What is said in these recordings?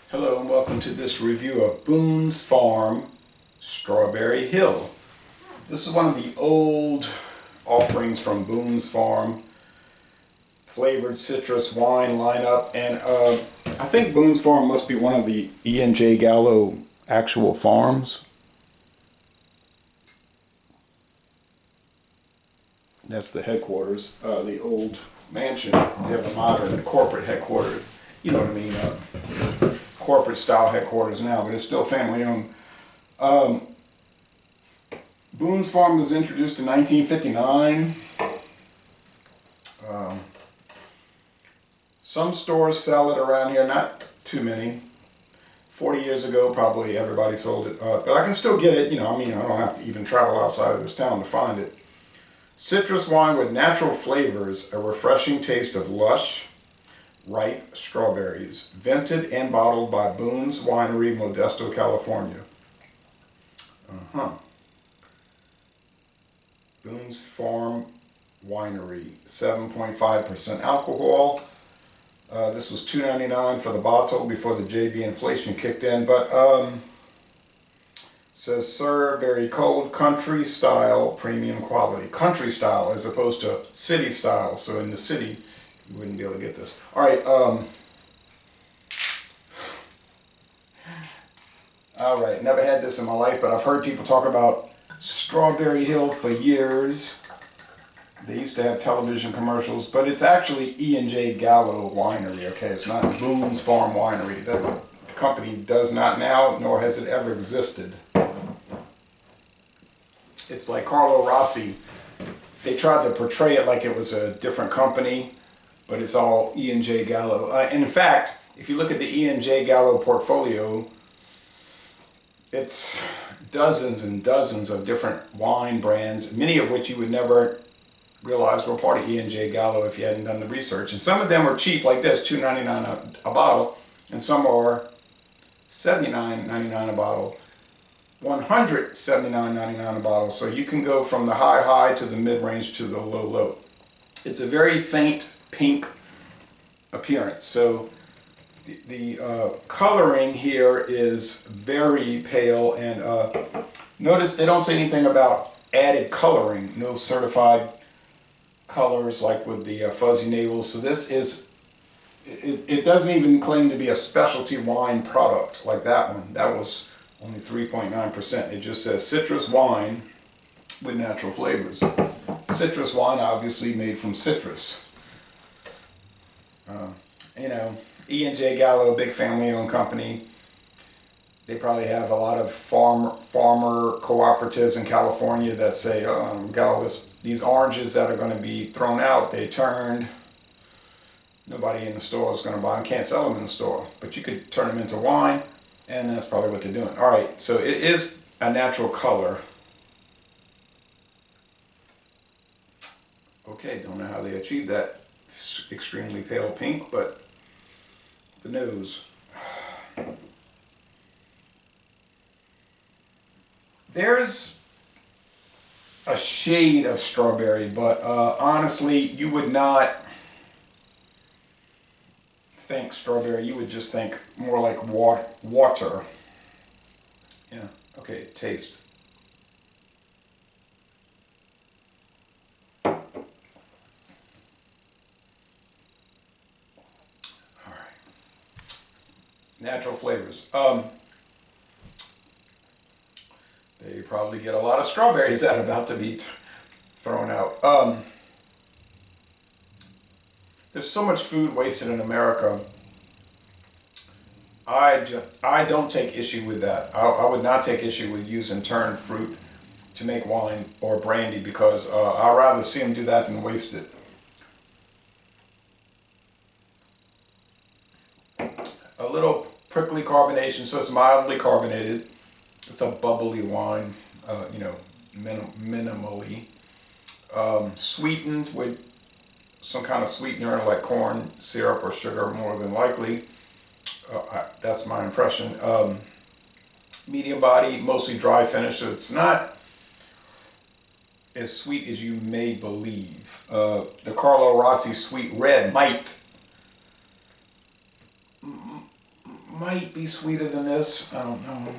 Hello and welcome to this review of Boone's Farm Strawberry Hill. This is one of the old offerings from Boone's Farm flavored citrus wine lineup, and I think Boone's Farm must be one of the E&J Gallo actual farms. That's the headquarters, the old mansion. They have a modern corporate headquarters. You know what I mean? Corporate style headquarters now, but it's still family owned. Boone's Farm was introduced in 1959. Some stores sell it around here, not too many. 40 years ago, probably everybody sold it, but I can still get it. I don't have to even travel outside of this town to find it. Citrus wine with natural flavors, a refreshing taste of lush, ripe strawberries, vented and bottled by Boone's Winery, Modesto, California. Boone's Farm Winery, 7.5% alcohol. This was $2.99 for the bottle before the JB inflation kicked in, but says serve very cold, country style, premium quality. Country style as opposed to city style. So in the city, you wouldn't be able to get this. All right. All right. Never had this in my life, but I've heard people talk about Strawberry Hill for years. They used to have television commercials, but it's actually E&J Gallo Wintery. Okay, it's not Boone's Farm Winery. That company does not now, nor has it ever existed. It's like Carlo Rossi. They tried to portray it like it was a different company, but it's all E&J Gallo. And in fact, if you look at the E&J Gallo portfolio, it's dozens and dozens of different wine brands, many of which you would never realize were part of E&J Gallo if you hadn't done the research. And some of them are cheap, like this, $2.99 a bottle, and some are $79.99 a bottle, $179.99 a bottle. So you can go from the high to the mid-range to the low. It's a very faint pink appearance. So the coloring here is very pale, and notice they don't say anything about added coloring, no certified colors like with the fuzzy navels. So this is, it doesn't even claim to be a specialty wine product like that one. That was only 3.9%. It just says citrus wine with natural flavors. Citrus wine obviously made from citrus. E&J Gallo, big family-owned company. They probably have a lot of farmer cooperatives in California that say, "Oh, we've got all these oranges that are going to be thrown out. They turned. Nobody in the store is going to buy them. Can't sell them in the store, but you could turn them into wine." And that's probably what they're doing. All right, so it is a natural color. Okay, don't know how they achieved that extremely pale pink, but the nose. There's a shade of strawberry, but honestly, you would not think strawberry. You would just think more like water. Yeah, okay, taste. All right. Natural flavors. They probably get a lot of strawberries that are about to be thrown out. There's so much food wasted in America. I don't take issue with that. I would not take issue with using turned fruit to make wine or brandy, because I'd rather see them do that than waste it. A little prickly carbonation, so it's mildly carbonated. It's a bubbly wine, minimally. Sweetened with some kind of sweetener like corn syrup or sugar, more than likely. That's my impression. Medium body, mostly dry finish, so it's not as sweet as you may believe. The Carlo Rossi Sweet Red might might be sweeter than this. I don't know.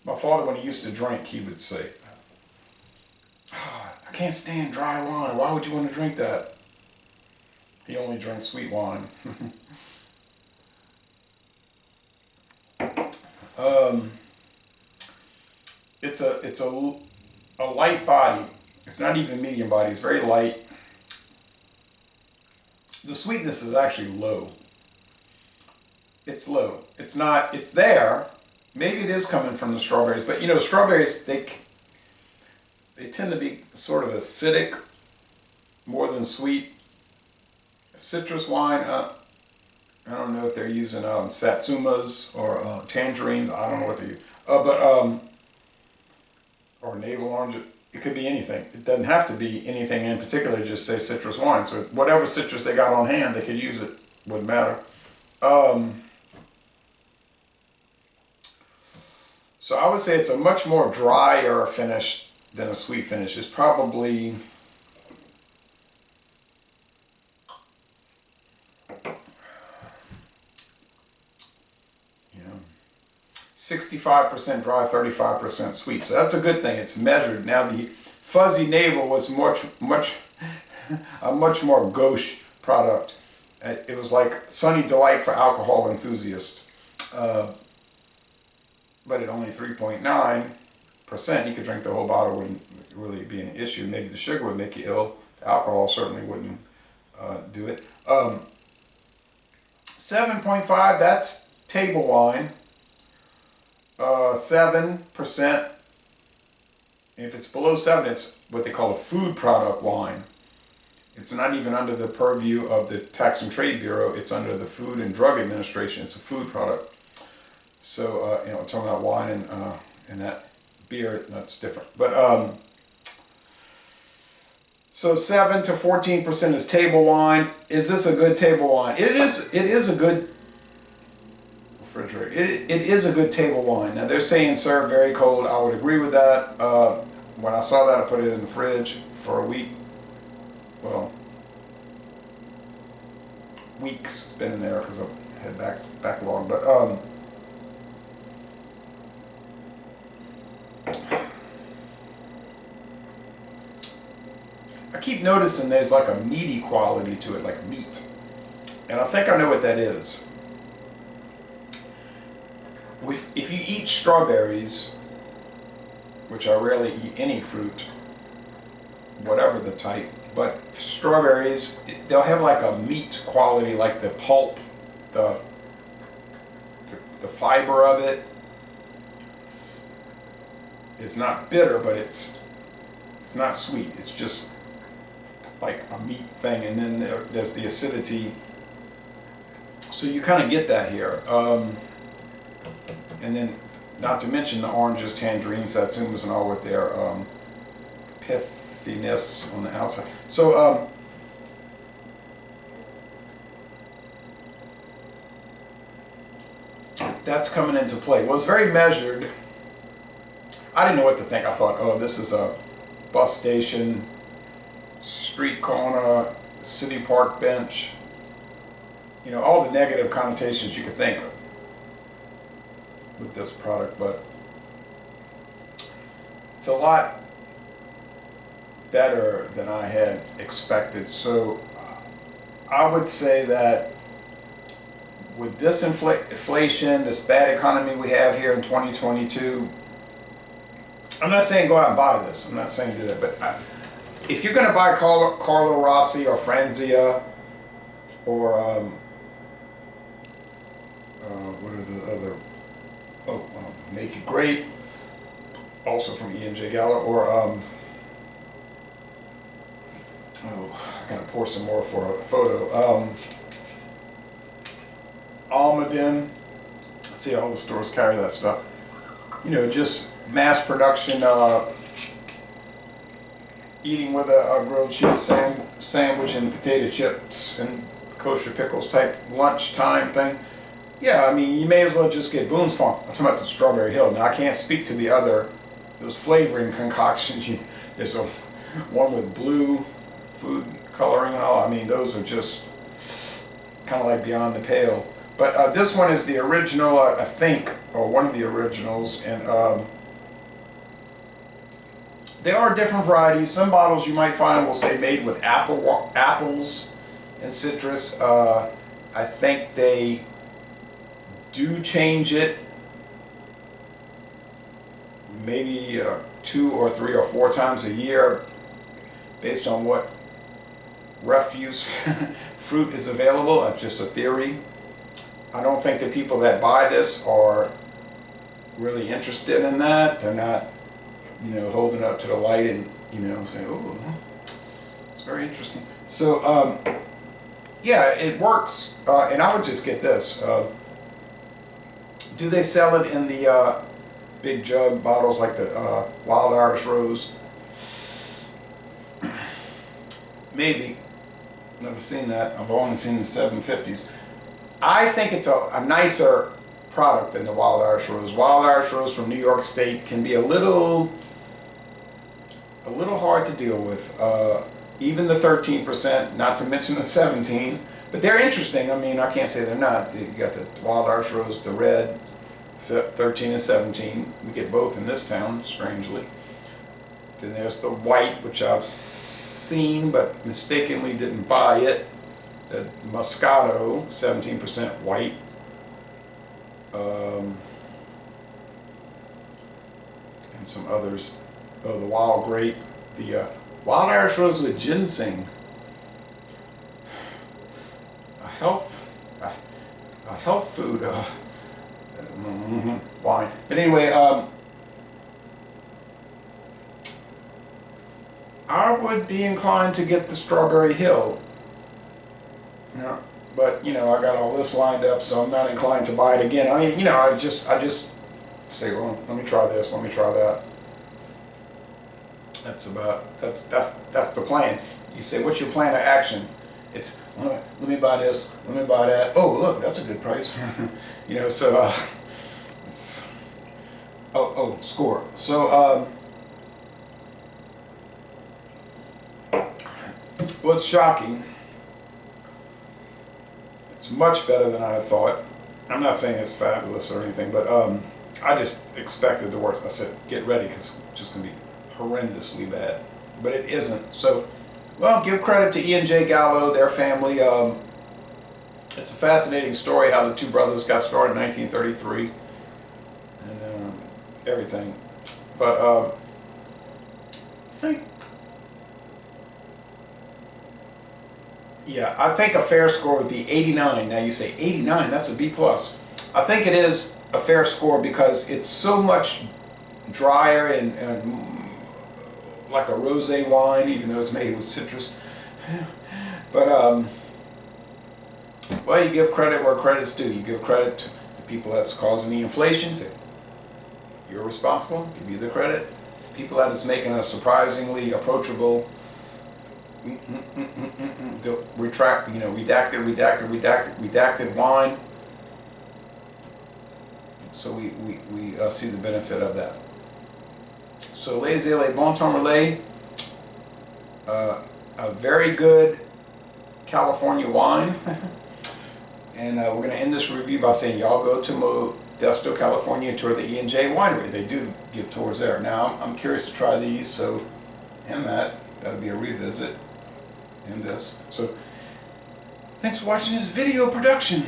My father, when he used to drink, he would say, "Ah, I can't stand dry wine. Why would you want to drink that?" He only drank sweet wine. It's a light body. It's not even medium body. It's very light. The sweetness is actually low. It's low. It's not. It's there. Maybe it is coming from the strawberries, but you know, strawberries they tend to be sort of acidic, more than sweet. Citrus wine. I don't know if they're using satsumas or tangerines. I don't know what they use. Or navel orange. It could be anything. It doesn't have to be anything in particular. Just say citrus wine. So whatever citrus they got on hand, they could use it. Wouldn't matter. So I would say it's a much more drier finish than a sweet finish. It's probably 65% dry, 35% sweet. So that's a good thing. It's measured. Now the fuzzy navel was a much more gauche product. It was like Sunny Delight for alcohol enthusiasts. But at only 3.9%, you could drink the whole bottle, wouldn't really be an issue. Maybe the sugar would make you ill. The alcohol certainly wouldn't do it. 7.5, that's table wine. 7%, if it's below 7, it's what they call a food product wine. It's not even under the purview of the Tax and Trade Bureau. It's under the Food and Drug Administration. It's a food product. So, you know, I'm talking about wine and that beer, that's different. But, so 7 to 14% is table wine. Is this a good table wine? It is a good refrigerator. It is a good table wine. Now they're saying serve very cold. I would agree with that. When I saw that, I put it in the fridge for a week. Well, weeks it's been in there because I had backlog. But I keep noticing there's like a meaty quality to it, like meat, and I think I know what that is. If you eat strawberries, which I rarely eat any fruit, whatever the type, but strawberries, they'll have like a meat quality, like the pulp, the fiber of it. It's not bitter, but it's not sweet. It's just like a meat thing, and then there's the acidity. So you kind of get that here. And then, not to mention the oranges, tangerines, satsumas, and all with their pithiness on the outside. So, that's coming into play. Well, it's very measured. I didn't know what to think. I thought, oh, this is a bus station, street corner, city park bench. You know, all the negative connotations you could think of with this product, but it's a lot better than I had expected. So I would say that with this inflation, this bad economy we have here in 2022, I'm not saying go out and buy this. I'm not saying do that, but if you're going to buy Carlo Rossi or Franzia or what are the other? Naked Grape, also from E&J Gallo, or I gotta pour some more for a photo. Almaden. See, all the stores carry that stuff. You know, just mass production. Eating with a grilled cheese sandwich and potato chips and kosher pickles type lunchtime thing. Yeah, I mean, you may as well just get Boone's Farm. I'm talking about the Strawberry Hill. Now, I can't speak to the other, those flavoring concoctions. There's one with blue food coloring and all. I mean, those are just kind of like beyond the pale. But this one is the original, I think, or one of the originals, and there are different varieties. Some bottles you might find will say made with apples and citrus. I think they do change it maybe 2 or 3 or 4 times a year based on what refuse fruit is available. That's just a theory. I don't think the people that buy this are really interested in that. They're not, you know, holding up to the light and, you know, saying, "Oh, it's very interesting." So, yeah, it works, and I would just get this. Do they sell it in the big jug bottles like the Wild Irish Rose? Maybe. Never seen that. I've only seen the 750s. I think it's a nicer product than the Wild Irish Rose. Wild Irish Rose from New York State can be a little hard to deal with. Even the 13%, not to mention the 17, but they're interesting. I mean, I can't say they're not. You got the Wild Irish Rose, the red, 13 and 17. We get both in this town, strangely. Then there's the white, which I've seen but mistakenly didn't buy it. The Moscato, 17% white. And some others. Oh, the Wild Grape. The Wild Irish Rose with ginseng. A health food wine. But anyway, I would be inclined to get the Strawberry Hill. Yeah, but you know, I got all this lined up, so I'm not inclined to buy it again. I mean, you know, I just say, well, let me try this, let me try that. That's the plan. You say, what's your plan of action? It's let me buy this, let me buy that. Oh, look, that's a good price. You know, so it's score. So what's shocking? It's much better than I thought. I'm not saying it's fabulous or anything, but I just expected the worst. I said, get ready, because it's just going to be horrendously bad. But it isn't. So, well, give credit to E&J Gallo, their family. It's a fascinating story how the two brothers got started in 1933 and everything. But I think a fair score would be 89. Now you say 89, that's a B+. I think it is a fair score because it's so much drier and like a rosé wine, even though it's made with citrus. But well, you give credit where credit's due. You give credit to the people that's causing the inflation. Say, you're responsible. Give you the credit. The people that is making a surprisingly approachable, redacted wine. So we see the benefit of that. So les bon temps relais, a very good California wine. And we're going to end this review by saying y'all go to Modesto, California and tour the E&J Winery. They do give tours there. Now I'm curious to try these, so and that'll be a revisit in this. So thanks for watching this video production.